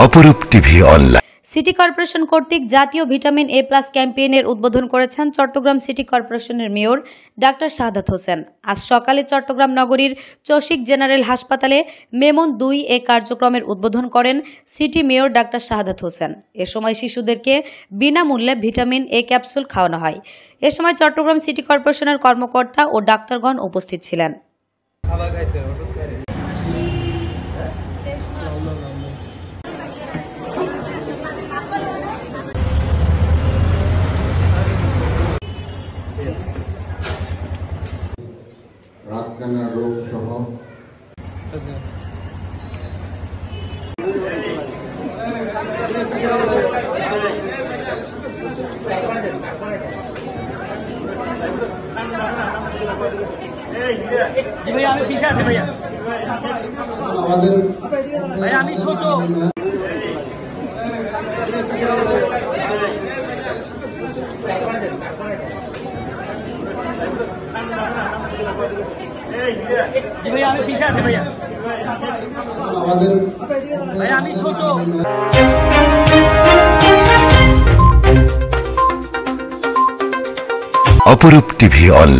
অপরূপ TV online. City corporation কর্তৃক জাতীয় ভিটামিন এ প্লাস ক্যাম্পেইনের উদ্বোধন করেছেন চট্টগ্রাম সিটি কর্পোরেশনের মেয়র ডাক্তার শাহাদাত হোসেন। আজ সকালে চট্টগ্রাম নগরীর চসিক জেনারেল হাসপাতালে মেমন 2 এ কার্যক্রমের উদ্বোধন করেন city mayor doctor Shahadat Hossain. এ সময় শিশুদেরকে বিনামূল্যে ভিটামিন এ ক্যাপসুল খাওয়ানো হয়। এ সময় চট্টগ্রাম সিটি কর্পোরেশনের কর্মকর্তা ও ডাক্তারগণ উপস্থিত ছিলেন। রাতকানা রোগ সহ আমাদের আমি ছোট আমি ছোট অপরূপ টিভি অনলাইন।